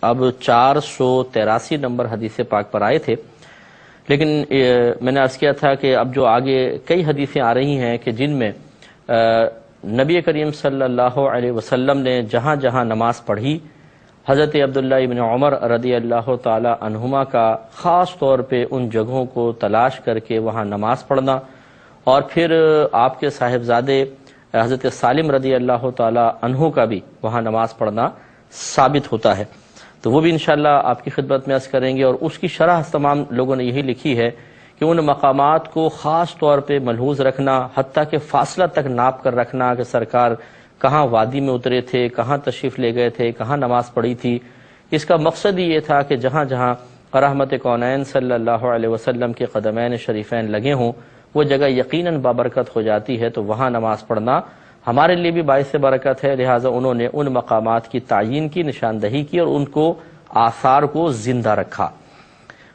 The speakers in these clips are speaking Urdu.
اب 483 نمبر حدیث پاک پر آئے تھے، لیکن میں نے عرض کیا تھا کہ اب جو آگے کئی حدیثیں آ رہی ہیں کہ جن میں نبی کریم صلی اللہ علیہ وسلم نے جہاں جہاں نماز پڑھی، حضرت عبداللہ ابن عمر رضی اللہ تعالی عنہما کا خاص طور پہ ان جگہوں کو تلاش کر کے وہاں نماز پڑھنا، اور پھر آپ کے صاحبزادے حضرت سالم رضی اللہ تعالی عنہ کا بھی وہاں نماز پڑھنا ثابت ہوتا ہے، تو وہ بھی انشاءاللہ آپ کی خدمت میں عرض کریں گے۔ اور اس کی شرح تمام لوگوں نے یہی لکھی ہے کہ ان مقامات کو خاص طور پہ ملحوظ رکھنا، حتیٰ کہ فاصلہ تک ناپ کر رکھنا کہ سرکار کہاں وادی میں اترے تھے، کہاں تشریف لے گئے تھے، کہاں نماز پڑھی تھی۔ اس کا مقصد یہ تھا کہ جہاں جہاں رحمت کونین صلی اللہ علیہ وسلم کے قدمین شریفین لگے ہوں وہ جگہ یقیناً بابرکت ہو جاتی ہے، تو وہاں نماز پڑھنا ہمارے لیے بھی باعث برکت ہے، لہٰذا انہوں نے ان مقامات کی تعیین کی، نشاندہی کی اور ان کو آثار کو زندہ رکھا۔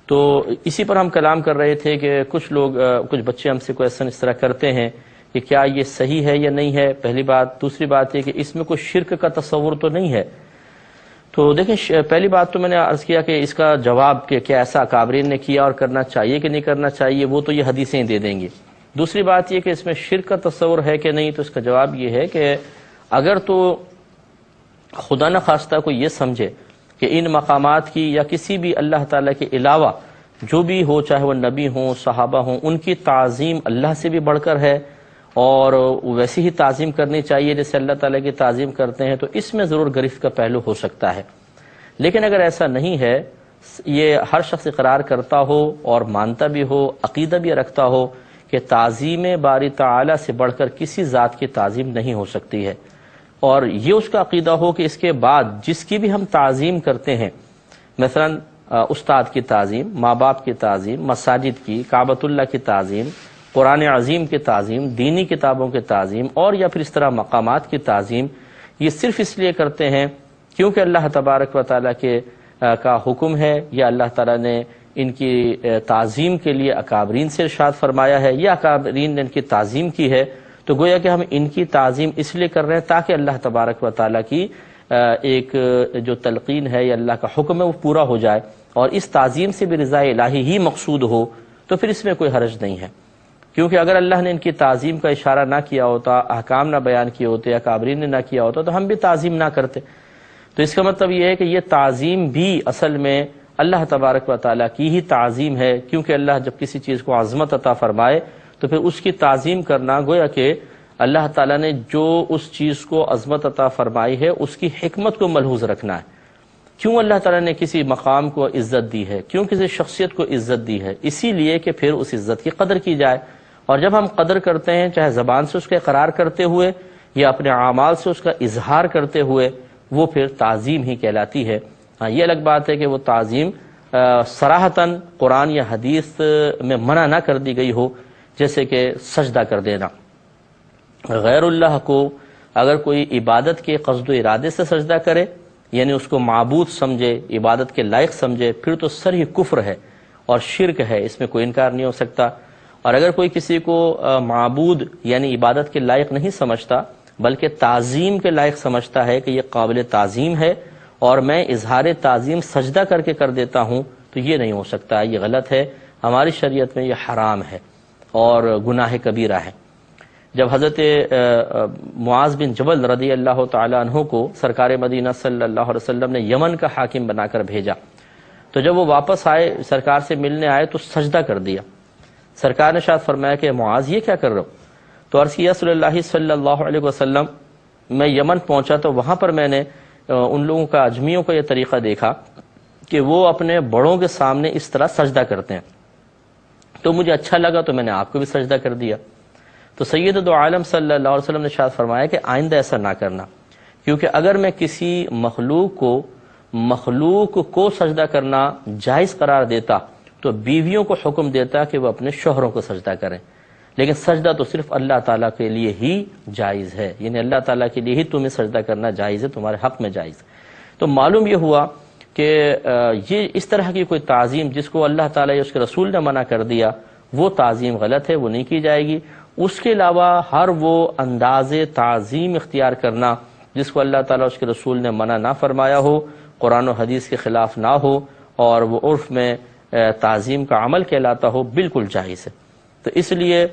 تو اسی پر ہم کلام کر رہے تھے کہ کچھ لوگ کچھ بچے ہم سے کویسچن اس طرح کرتے ہیں کہ کیا یہ صحیح ہے یا نہیں ہے، پہلی بات۔ دوسری بات یہ کہ اس میں کوئی شرک کا تصور تو نہیں ہے۔ تو دیکھیں، پہلی بات تو میں نے عرض کیا کہ اس کا جواب کہ کیا ایسا اکابرین نے کیا اور کرنا چاہیے کہ نہیں کرنا چاہیے، وہ تو یہ حدیثیں دے دیں گے۔ دوسری بات یہ کہ اس میں شرک کا تصور ہے کہ نہیں، تو اس کا جواب یہ ہے کہ اگر تو خدا نخواستہ کوئی یہ سمجھے کہ ان مقامات کی یا کسی بھی اللہ تعالیٰ کے علاوہ جو بھی ہو، چاہے وہ نبی ہوں، صحابہ ہوں، ان کی تعظیم اللہ سے بھی بڑھ کر ہے اور ویسی ہی تعظیم کرنی چاہیے جیسے اللہ تعالیٰ کی تعظیم کرتے ہیں، تو اس میں ضرور گرفت کا پہلو ہو سکتا ہے۔ لیکن اگر ایسا نہیں ہے، یہ ہر شخص اقرار کرتا ہو اور مانتا بھی ہو، عقیدہ بھی رکھتا ہو کہ تعظیم باری تعالیٰ سے بڑھ کر کسی ذات کی تعظیم نہیں ہو سکتی ہے، اور یہ اس کا عقیدہ ہو کہ اس کے بعد جس کی بھی ہم تعظیم کرتے ہیں، مثلا استاد کی تعظیم، ماں باپ کی تعظیم، مساجد کی، کعبۃ اللہ کی تعظیم، قرآن عظیم کی تعظیم، دینی کتابوں کی تعظیم، اور یا پھر اس طرح مقامات کی تعظیم، یہ صرف اس لیے کرتے ہیں کیونکہ اللہ تبارک و تعالیٰ کے کا حکم ہے، یا اللہ تعالیٰ نے ان کی تعظیم کے لیے اکابرین سے ارشاد فرمایا ہے، یا اکابرین نے ان کی تعظیم کی ہے، تو گویا کہ ہم ان کی تعظیم اس لیے کر رہے ہیں تاکہ اللہ تبارک و تعالیٰ کی ایک جو تلقین ہے یا اللہ کا حکم ہے وہ پورا ہو جائے، اور اس تعظیم سے بھی رضا الہی ہی مقصود ہو، تو پھر اس میں کوئی حرج نہیں ہے۔ کیونکہ اگر اللہ نے ان کی تعظیم کا اشارہ نہ کیا ہوتا، احکام نہ بیان کیے ہوتے، اکابرین نے نہ کیا ہوتا، تو ہم بھی تعظیم نہ کرتے۔ تو اس کا مطلب یہ ہے کہ یہ تعظیم بھی اصل میں اللہ تبارک و تعالیٰ کی ہی تعظیم ہے، کیونکہ اللہ جب کسی چیز کو عظمت عطا فرمائے تو پھر اس کی تعظیم کرنا گویا کہ اللہ تعالیٰ نے جو اس چیز کو عظمت عطا فرمائی ہے اس کی حکمت کو ملحوظ رکھنا ہے۔ کیوں اللہ تعالیٰ نے کسی مقام کو عزت دی ہے، کیوں کسی شخصیت کو عزت دی ہے، اسی لیے کہ پھر اس عزت کی قدر کی جائے، اور جب ہم قدر کرتے ہیں چاہے زبان سے اس کا اقرار کرتے ہوئے یا اپنے اعمال سے اس کا اظہار کرتے ہوئے، وہ پھر تعظیم ہی کہلاتی ہے۔ ہاں، یہ الگ بات ہے کہ وہ تعظیم صراحتاً قرآن یا حدیث میں منع نہ کر دی گئی ہو، جیسے کہ سجدہ کر دینا۔ غیر اللہ کو اگر کوئی عبادت کے قصد و ارادے سے سجدہ کرے، یعنی اس کو معبود سمجھے، عبادت کے لائق سمجھے، پھر تو صریح کفر ہے اور شرک ہے، اس میں کوئی انکار نہیں ہو سکتا۔ اور اگر کوئی کسی کو معبود یعنی عبادت کے لائق نہیں سمجھتا بلکہ تعظیم کے لائق سمجھتا ہے کہ یہ قابل تعظیم ہے اور میں اظہار تعظیم سجدہ کر کے کر دیتا ہوں، تو یہ نہیں ہو سکتا، یہ غلط ہے، ہماری شریعت میں یہ حرام ہے اور گناہ کبیرہ ہے۔ جب حضرت معاذ بن جبل رضی اللہ تعالی عنہ کو سرکار مدینہ صلی اللہ علیہ وسلم نے یمن کا حاکم بنا کر بھیجا، تو جب وہ واپس آئے، سرکار سے ملنے آئے تو سجدہ کر دیا۔ سرکار نے شاید فرمایا کہ معاذ یہ کیا کر رہے ہو؟ تو عرض کیا رسول اللہ صلی اللہ علیہ وسلم، میں یمن پہنچا تو وہاں پر میں نے ان لوگوں کا، اجمیوں کا یہ طریقہ دیکھا کہ وہ اپنے بڑوں کے سامنے اس طرح سجدہ کرتے ہیں، تو مجھے اچھا لگا تو میں نے آپ کو بھی سجدہ کر دیا۔ تو سید دو عالم صلی اللہ علیہ وسلم نے شاید فرمایا کہ آئندہ ایسا نہ کرنا، کیونکہ اگر میں کسی مخلوق کو سجدہ کرنا جائز قرار دیتا تو بیویوں کو حکم دیتا کہ وہ اپنے شوہروں کو سجدہ کریں، لیکن سجدہ تو صرف اللہ تعالیٰ کے لیے ہی جائز ہے، یعنی اللہ تعالیٰ کے لیے ہی تمہیں سجدہ کرنا جائز ہے، تمہارے حق میں جائز۔ تو معلوم یہ ہوا کہ یہ اس طرح کی کوئی تعظیم جس کو اللہ تعالیٰ یا اس کے رسول نے منع کر دیا، وہ تعظیم غلط ہے، وہ نہیں کی جائے گی۔ اس کے علاوہ ہر وہ انداز تعظیم اختیار کرنا جس کو اللہ تعالیٰ اس کے رسول نے منع نہ فرمایا ہو، قرآن و حدیث کے خلاف نہ ہو اور وہ عرف میں تعظیم کا عمل کہلاتا ہو، بالکل جائز ہے۔ تو اس لیے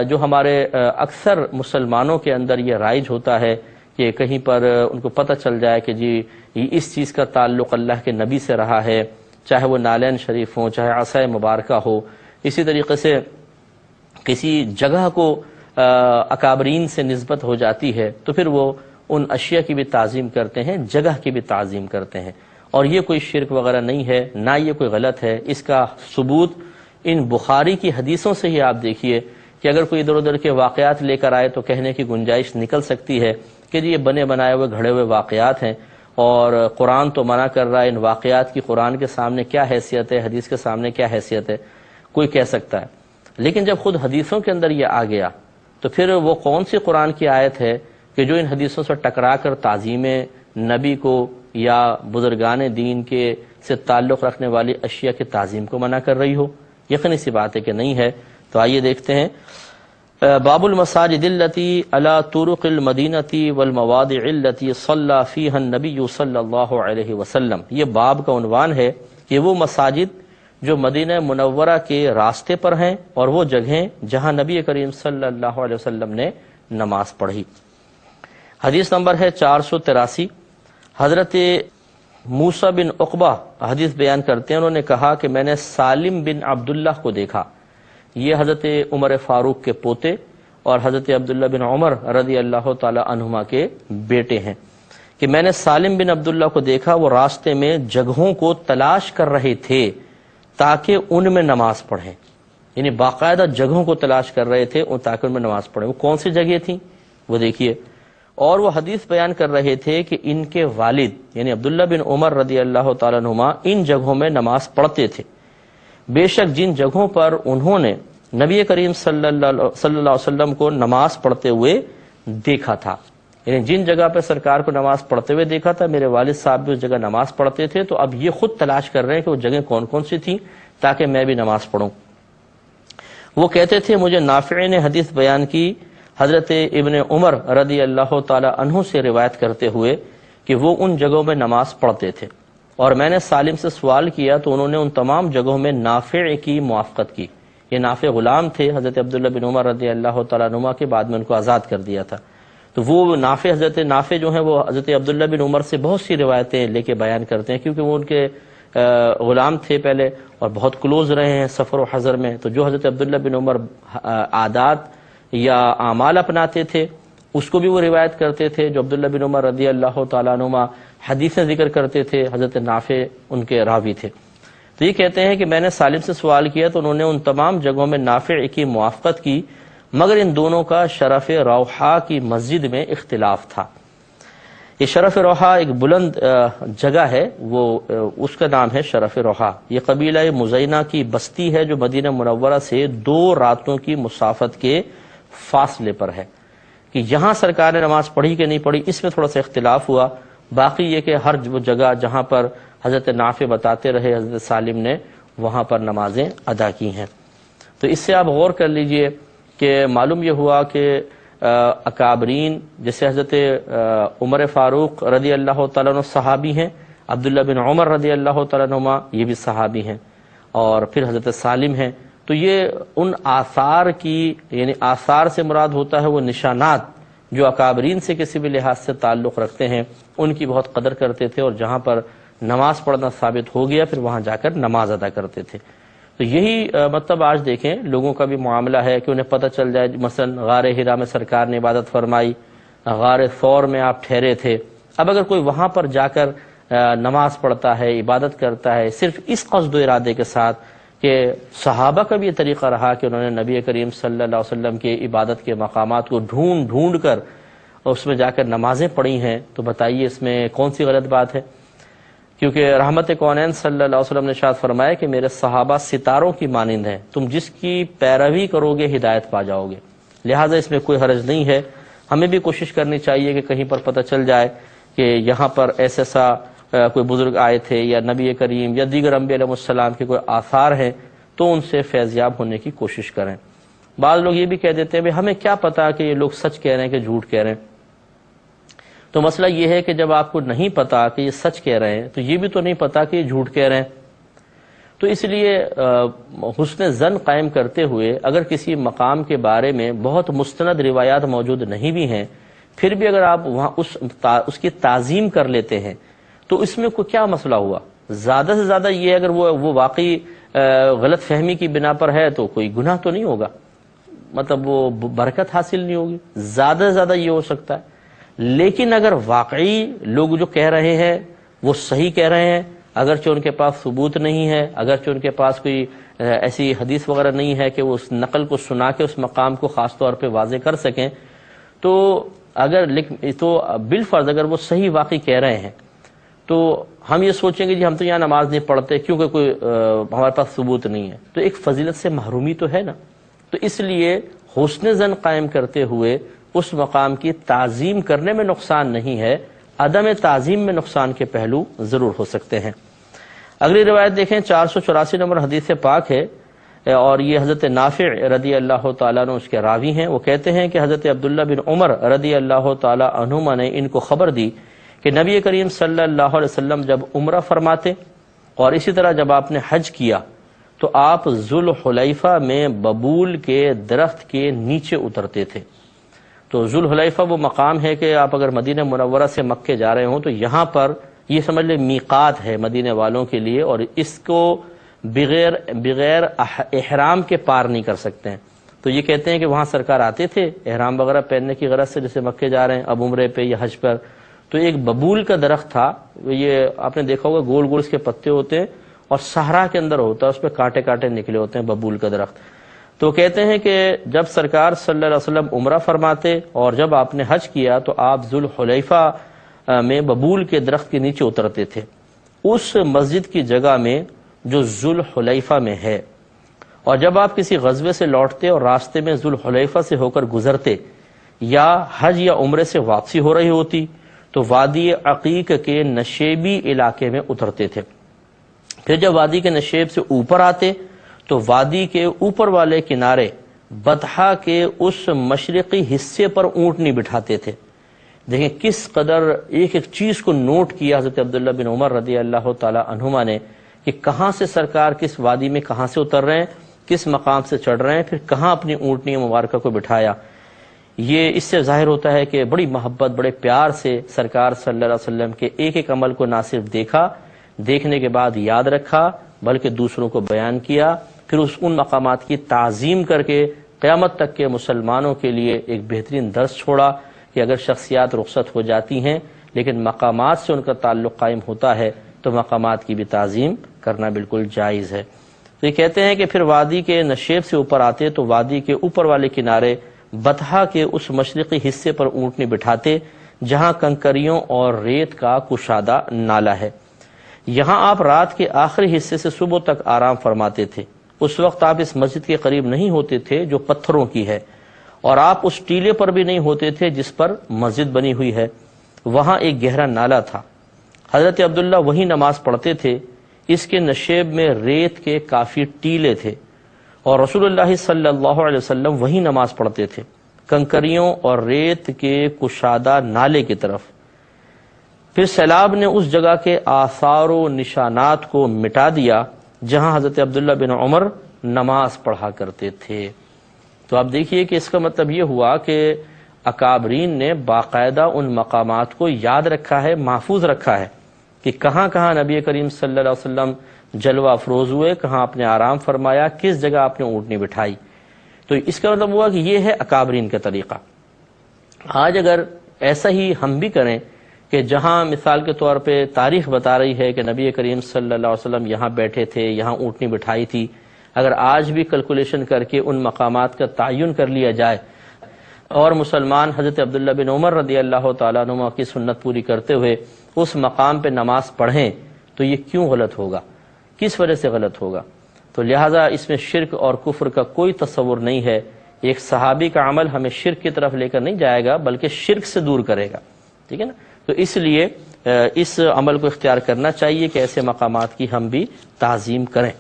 جو ہمارے اکثر مسلمانوں کے اندر یہ رائج ہوتا ہے کہ کہیں پر ان کو پتہ چل جائے کہ جی اس چیز کا تعلق اللہ کے نبی سے رہا ہے، چاہے وہ نالین شریف ہوں، چاہے عصا مبارکہ ہو، اسی طریقے سے کسی جگہ کو اکابرین سے نسبت ہو جاتی ہے تو پھر وہ ان اشیاء کی بھی تعظیم کرتے ہیں، جگہ کی بھی تعظیم کرتے ہیں، اور یہ کوئی شرک وغیرہ نہیں ہے، نہ یہ کوئی غلط ہے۔ اس کا ثبوت ان بخاری کی حدیثوں سے ہی آپ دیکھیے کہ اگر کوئی ادھر ادھر کے واقعات لے کر آئے تو کہنے کی گنجائش نکل سکتی ہے کہ جی یہ بنے بنائے ہوئے گھڑے ہوئے واقعات ہیں، اور قرآن تو منع کر رہا ہے، ان واقعات کی قرآن کے سامنے کیا حیثیت ہے، حدیث کے سامنے کیا حیثیت ہے، کوئی کہہ سکتا ہے۔ لیکن جب خود حدیثوں کے اندر یہ آ گیا تو پھر وہ کون سی قرآن کی آیت ہے کہ جو ان حدیثوں سے ٹکرا کر تعظیم نبی کو یا بزرگان دین کے سے تعلق رکھنے والی اشیاء کی تعظیم کو منع کر رہی ہو؟ یقینی سی بات ہے کہ نہیں ہے۔ تو آئیے دیکھتے ہیں باب المساجد التي على طرق المدینہ والمواضع التي صلى فيها النبی صلی اللہ علیہ وسلم۔ یہ باب کا عنوان ہے کہ وہ مساجد جو مدینہ منورہ کے راستے پر ہیں اور وہ جگہیں جہاں نبی کریم صلی اللہ علیہ وسلم نے نماز پڑھی۔ حدیث نمبر ہے 483۔ حضرت موسیٰ بن عقبہ حدیث بیان کرتے ہیں، انہوں نے کہا کہ میں نے سالم بن عبداللہ کو دیکھا، یہ حضرت عمر فاروق کے پوتے اور حضرت عبداللہ بن عمر رضی اللہ تعالی عنہما کے بیٹے ہیں، کہ میں نے سالم بن عبداللہ کو دیکھا وہ راستے میں جگہوں کو تلاش کر رہے تھے تاکہ ان میں نماز پڑھیں، یعنی باقاعدہ جگہوں کو تلاش کر رہے تھے تاکہ ان میں نماز پڑھیں۔ وہ کون سی جگہ تھیں وہ دیکھیے، اور وہ حدیث بیان کر رہے تھے کہ ان کے والد یعنی عبداللہ بن عمر رضی اللہ تعالیٰ عنہما ان جگہوں میں نماز پڑھتے تھے، بے شک جن جگہوں پر انہوں نے نبی کریم صلی اللہ علیہ وسلم کو نماز پڑھتے ہوئے دیکھا تھا، یعنی جن جگہ پہ سرکار کو نماز پڑھتے ہوئے دیکھا تھا میرے والد صاحب بھی اس جگہ نماز پڑھتے تھے، تو اب یہ خود تلاش کر رہے ہیں کہ وہ جگہیں کون کون سی تھیں تاکہ میں بھی نماز پڑھوں۔ وہ کہتے تھے مجھے نافع نے حدیث بیان کی حضرت ابن عمر رضی اللہ تعالی عنہ سے روایت کرتے ہوئے کہ وہ ان جگہوں میں نماز پڑھتے تھے، اور میں نے سالم سے سوال کیا تو انہوں نے ان تمام جگہوں میں نافع کی موافقت کی۔ یہ نافع غلام تھے حضرت عبداللہ بن عمر رضی اللہ تعالیٰ عنہ کے، بعد میں ان کو آزاد کر دیا تھا، تو وہ نافع حضرت نافع جو ہیں وہ حضرت عبداللہ بن عمر سے بہت سی روایتیں لے کے بیان کرتے ہیں، کیونکہ وہ ان کے غلام تھے پہلے اور بہت کلوز رہے ہیں سفر و حضر میں، تو جو حضرت عبداللہ بن عمر عادات یا اعمال اپناتے تھے اس کو بھی وہ روایت کرتے تھے، جو عبداللہ بن عمر رضی اللہ تعالیٰ عنہ حدیثیں ذکر کرتے تھے، حضرت نافع ان کے راوی تھے۔ تو یہ کہتے ہیں کہ میں نے سالم سے سوال کیا تو انہوں نے ان تمام جگہوں میں نافع کی موافقت کی، مگر ان دونوں کا شرف روحا کی مسجد میں اختلاف تھا۔ یہ شرف روحا ایک بلند جگہ ہے، وہ اس کا نام ہے شرف روحا۔ یہ قبیلہ مزینہ کی بستی ہے جو مدینہ منورہ سے 2 راتوں کی مسافت کے فاصلے پر ہے، کہ یہاں سرکار نے نماز پڑھی کہ نہیں پڑھی اس میں تھوڑا سا اختلاف ہوا، باقی یہ کہ ہر وہ جگہ جہاں پر حضرت نافع بتاتے رہے حضرت سالم نے وہاں پر نمازیں ادا کی ہیں۔ تو اس سے آپ غور کر لیجئے کہ معلوم یہ ہوا کہ اکابرین جیسے حضرت عمر فاروق رضی اللہ تعالیٰ عنہ صحابی ہیں، عبداللہ بن عمر رضی اللہ تعالیٰ عنہ یہ بھی صحابی ہیں، اور پھر حضرت سالم ہیں، تو یہ ان آثار کی یعنی آثار سے مراد ہوتا ہے وہ نشانات جو اکابرین سے کسی بھی لحاظ سے تعلق رکھتے ہیں ان کی بہت قدر کرتے تھے، اور جہاں پر نماز پڑھنا ثابت ہو گیا پھر وہاں جا کر نماز ادا کرتے تھے۔ تو یہی مطلب آج دیکھیں لوگوں کا بھی معاملہ ہے کہ انہیں پتہ چل جائے، مثلا غار حرا میں سرکار نے عبادت فرمائی، غار ثور میں آپ ٹھہرے تھے، اب اگر کوئی وہاں پر جا کر نماز پڑھتا ہے، عبادت کرتا ہے صرف اس قصد و ارادے کے ساتھ، کہ صحابہ کا بھی یہ طریقہ رہا کہ انہوں نے نبی کریم صلی اللہ علیہ وسلم کے عبادت کے مقامات کو ڈھونڈ ڈھونڈ کر اس میں جا کر نمازیں پڑھی ہیں، تو بتائیے اس میں کون سی غلط بات ہے؟ کیونکہ رحمت کونین صلی اللہ علیہ وسلم نے ارشاد فرمایا کہ میرے صحابہ ستاروں کی مانند ہیں، تم جس کی پیروی کرو گے ہدایت پا جاؤ گے، لہٰذا اس میں کوئی حرج نہیں ہے۔ ہمیں بھی کوشش کرنی چاہیے کہ کہیں پر پتہ چل جائے کہ یہاں پر ایسا کوئی بزرگ آئے تھے یا نبی کریم یا دیگر انبیاء علیہ السلام کے کوئی آثار ہیں تو ان سے فیضیاب ہونے کی کوشش کریں۔ بعض لوگ یہ بھی کہہ دیتے ہیں ہمیں کیا پتا کہ یہ لوگ سچ کہہ رہے ہیں کہ جھوٹ کہہ رہے ہیں، تو مسئلہ یہ ہے کہ جب آپ کو نہیں پتا کہ یہ سچ کہہ رہے ہیں تو یہ بھی تو نہیں پتا کہ یہ جھوٹ کہہ رہے ہیں. تو اس لیے حسن ظن قائم کرتے ہوئے اگر کسی مقام کے بارے میں بہت مستند روایات موجود نہیں بھی ہیں، پھر بھی اگر آپ وہاں اس کی تعظیم کر لیتے ہیں تو اس میں کوئی کیا مسئلہ ہوا؟ زیادہ سے زیادہ یہ اگر وہ واقعی غلط فہمی کی بنا پر ہے تو کوئی گناہ تو نہیں ہوگا، مطلب وہ برکت حاصل نہیں ہوگی، زیادہ سے زیادہ یہ ہو سکتا ہے. لیکن اگر واقعی لوگ جو کہہ رہے ہیں وہ صحیح کہہ رہے ہیں، اگرچہ ان کے پاس ثبوت نہیں ہے، اگرچہ ان کے پاس کوئی ایسی حدیث وغیرہ نہیں ہے کہ وہ اس نقل کو سنا کے اس مقام کو خاص طور پہ واضح کر سکیں، تو بالفرض اگر وہ صحیح واقعی کہہ رہے ہیں تو ہم یہ سوچیں گے جی ہم تو یہاں نماز نہیں پڑھتے کیونکہ کوئی ہمارے پاس ثبوت نہیں ہے، تو ایک فضیلت سے محرومی تو ہے نا. تو اس لیے حسن ظن قائم کرتے ہوئے اس مقام کی تعظیم کرنے میں نقصان نہیں ہے، عدم تعظیم میں نقصان کے پہلو ضرور ہو سکتے ہیں. اگلی روایت دیکھیں، 484 نمبر حدیث پاک ہے، اور یہ حضرت نافع رضی اللہ تعالیٰ عنہ اس کے راوی ہیں. وہ کہتے ہیں کہ حضرت عبداللہ بن عمر رضی اللہ تعالیٰ عنہما نے ان کو خبر دی کہ نبی کریم صلی اللہ علیہ وسلم جب عمرہ فرماتے اور اسی طرح جب آپ نے حج کیا تو آپ ذوالحلیفہ میں ببول کے درخت کے نیچے اترتے تھے. تو ذوالحلیفہ وہ مقام ہے کہ آپ اگر مدینہ منورہ سے مکے جا رہے ہوں تو یہاں پر یہ سمجھ لیں میقات ہے مدینہ والوں کے لیے، اور اس کو بغیر احرام کے پار نہیں کر سکتے ہیں. تو یہ کہتے ہیں کہ وہاں سرکار آتے تھے احرام وغیرہ پہننے کی غرض سے، جیسے مکے جا رہے ہیں اب عمرے پہ یا حج پر، تو ایک ببول کا درخت تھا، یہ آپ نے دیکھا ہوگا گول گول اس کے پتے ہوتے ہیں اور صحرا کے اندر ہوتا ہے، اس پہ کانٹے کانٹے نکلے ہوتے ہیں ببول کا درخت. تو کہتے ہیں کہ جب سرکار صلی اللہ علیہ وسلم عمرہ فرماتے اور جب آپ نے حج کیا تو آپ ذوالحلیفہ میں ببول کے درخت کے نیچے اترتے تھے، اس مسجد کی جگہ میں جو ذوالحلیفہ میں ہے. اور جب آپ کسی غزوے سے لوٹتے اور راستے میں ذوالحلیفہ سے ہو کر گزرتے یا حج یا عمرے سے واپسی ہو رہی ہوتی تو وادی عقیق کے نشیبی علاقے میں اترتے تھے. پھر جب وادی کے نشیب سے اوپر آتے تو وادی کے اوپر والے کنارے بطحا کے اس مشرقی حصے پر اونٹنی بٹھاتے تھے. دیکھیں کس قدر ایک ایک چیز کو نوٹ کیا حضرت عبداللہ بن عمر رضی اللہ تعالی عنہما نے کہ کہاں سے سرکار کس وادی میں کہاں سے اتر رہے ہیں، کس مقام سے چڑھ رہے ہیں، پھر کہاں اپنی اونٹنی مبارکہ کو بٹھایا. یہ اس سے ظاہر ہوتا ہے کہ بڑی محبت بڑے پیار سے سرکار صلی اللہ علیہ وسلم کے ایک ایک عمل کو نہ صرف دیکھا، دیکھنے کے بعد یاد رکھا بلکہ دوسروں کو بیان کیا، پھر ان مقامات کی تعظیم کر کے قیامت تک کے مسلمانوں کے لیے ایک بہترین درس چھوڑا کہ اگر شخصیات رخصت ہو جاتی ہیں لیکن مقامات سے ان کا تعلق قائم ہوتا ہے تو مقامات کی بھی تعظیم کرنا بالکل جائز ہے. تو یہ کہتے ہیں کہ پھر وادی کے نشیب سے اوپر آتے تو وادی کے اوپر والے کنارے بطحا کے اس مشرقی حصے پر اونٹنی بٹھاتے جہاں کنکریوں اور ریت کا کشادہ نالہ ہے. یہاں آپ رات کے آخری حصے سے صبح تک آرام فرماتے تھے. اس وقت آپ اس مسجد کے قریب نہیں ہوتے تھے جو پتھروں کی ہے، اور آپ اس ٹیلے پر بھی نہیں ہوتے تھے جس پر مسجد بنی ہوئی ہے. وہاں ایک گہرا نالہ تھا، حضرت عبداللہ وہی نماز پڑھتے تھے. اس کے نشیب میں ریت کے کافی ٹیلے تھے اور رسول اللہ صلی اللہ علیہ وسلم وہی نماز پڑھتے تھے کنکریوں اور ریت کے کشادہ نالے کی طرف. پھر سیلاب نے اس جگہ کے آثار و نشانات کو مٹا دیا جہاں حضرت عبداللہ بن عمر نماز پڑھا کرتے تھے. تو آپ دیکھیے کہ اس کا مطلب یہ ہوا کہ اکابرین نے باقاعدہ ان مقامات کو یاد رکھا ہے، محفوظ رکھا ہے کہ کہاں کہاں نبی کریم صلی اللہ علیہ وسلم جلوہ افروز ہوئے، کہاں آپ نے آرام فرمایا، کس جگہ آپ نے اونٹنی بٹھائی. تو اس کا مطلب ہوا کہ یہ ہے اکابرین کا طریقہ. آج اگر ایسا ہی ہم بھی کریں کہ جہاں مثال کے طور پہ تاریخ بتا رہی ہے کہ نبی کریم صلی اللہ علیہ وسلم یہاں بیٹھے تھے، یہاں اونٹنی بٹھائی تھی، اگر آج بھی کیلکولیشن کر کے ان مقامات کا تعین کر لیا جائے اور مسلمان حضرت عبداللہ بن عمر رضی اللہ تعالیٰ عنہ کی سنت پوری کرتے ہوئے اس مقام پہ نماز پڑھیں تو یہ کیوں غلط ہوگا، کس وجہ سے غلط ہوگا؟ تو لہٰذا اس میں شرک اور کفر کا کوئی تصور نہیں ہے. ایک صحابی کا عمل ہمیں شرک کی طرف لے کر نہیں جائے گا بلکہ شرک سے دور کرے گا، ٹھیک ہے نا. تو اس لیے اس عمل کو اختیار کرنا چاہیے کہ ایسے مقامات کی ہم بھی تعظیم کریں.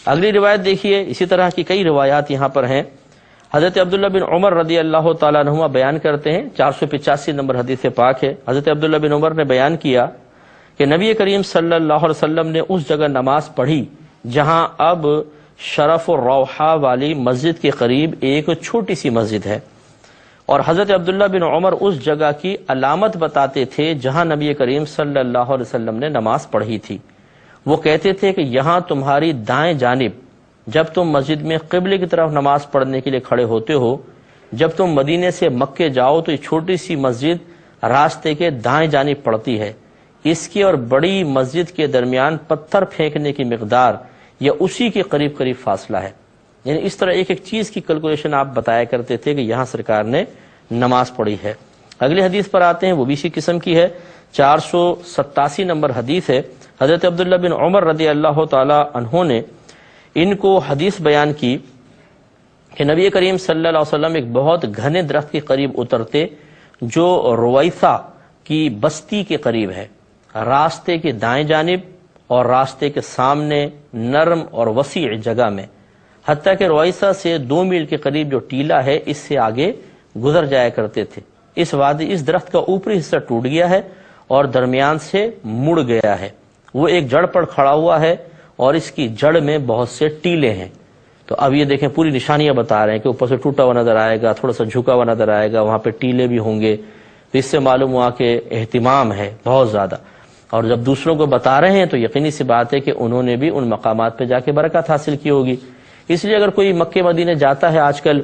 اگلی روایت دیکھیے، اسی طرح کی کئی روایات یہاں پر ہیں. حضرت عبداللہ بن عمر رضی اللہ تعالیٰ عنہما بیان کرتے ہیں، 485 نمبر حدیث پاک ہے، حضرت عبداللہ بن عمر نے بیان کیا کہ نبی کریم صلی اللہ علیہ وسلم نے اس جگہ نماز پڑھی جہاں اب شرف و روحا والی مسجد کے قریب ایک چھوٹی سی مسجد ہے، اور حضرت عبداللہ بن عمر اس جگہ کی علامت بتاتے تھے جہاں نبی کریم صلی اللہ علیہ وسلم نے نماز پڑھی تھی۔ وہ کہتے تھے کہ یہاں تمہاری دائیں جانب جب تم مسجد میں قبلے کی طرف نماز پڑھنے کے لیے کھڑے ہوتے ہو، جب تم مدینے سے مکے جاؤ تو یہ چھوٹی سی مسجد راستے کے دائیں جانب پڑتی ہے، اس کی اور بڑی مسجد کے درمیان پتھر پھینکنے کی مقدار یا اسی کے قریب قریب فاصلہ ہے۔ یعنی اس طرح ایک ایک چیز کی کیلکولیشن آپ بتایا کرتے تھے کہ یہاں سرکار نے نماز پڑھی ہے۔ اگلی حدیث پر آتے ہیں، وہ بھی اسی قسم کی ہے، 487 نمبر حدیث ہے۔ حضرت عبداللہ بن عمر رضی اللہ تعالی عنہ نے ان کو حدیث بیان کی کہ نبی کریم صلی اللہ علیہ وسلم ایک بہت گھنے درخت کے قریب اترتے جو رویثہ کی بستی کے قریب ہے، راستے کے دائیں جانب اور راستے کے سامنے نرم اور وسیع جگہ میں، حتیٰ کہ رویثہ سے 2 میل کے قریب جو ٹیلا ہے اس سے آگے گزر جایا کرتے تھے۔ اس درخت کا اوپری حصہ ٹوٹ گیا ہے اور درمیان سے مڑ گیا ہے، وہ ایک جڑ پر کھڑا ہوا ہے اور اس کی جڑ میں بہت سے ٹیلے ہیں۔ تو اب یہ دیکھیں پوری نشانیاں بتا رہے ہیں کہ اوپر سے ٹوٹا ہوا نظر آئے گا، تھوڑا سا جھکا ہوا نظر آئے گا، وہاں پہ ٹیلے بھی ہوں گے، تو اس سے معلوم ہوا کہ اہتمام ہے بہت زیادہ، اور جب دوسروں کو بتا رہے ہیں تو یقینی سی بات ہے کہ انہوں نے بھی ان مقامات پہ جا کے برکت حاصل کی ہوگی۔ اس لیے اگر کوئی مکے مدینے جاتا ہے، آج کل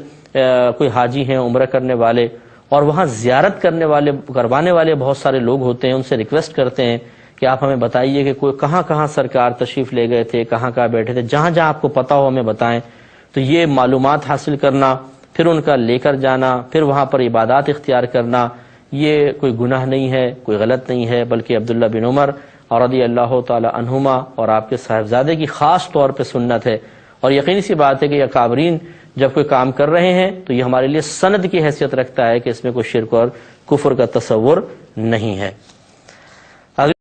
کوئی حاجی ہیں عمرہ کرنے والے اور وہاں زیارت کروانے والے بہت سارے لوگ ہوتے ہیں، ان سے ریکویسٹ کرتے ہیں کہ آپ ہمیں بتائیے کہ کوئی کہاں کہاں سرکار تشریف لے گئے تھے، کہاں کہاں بیٹھے تھے، جہاں جہاں آپ کو پتہ ہو ہمیں بتائیں۔ تو یہ معلومات حاصل کرنا، پھر ان کا لے کر جانا، پھر وہاں پر عبادات اختیار کرنا، یہ کوئی گناہ نہیں ہے، کوئی غلط نہیں ہے، بلکہ عبداللہ بن عمر اور رضی اللہ تعالی عنہما اور آپ کے صاحبزادے کی خاص طور پہ سنت ہے۔ اور یقینی سی بات ہے کہ یہ اکابرین جب کوئی کام کر رہے ہیں تو یہ ہمارے لیے سند کی حیثیت رکھتا ہے کہ اس میں کوئی شرک اور کفر کا تصور نہیں ہے۔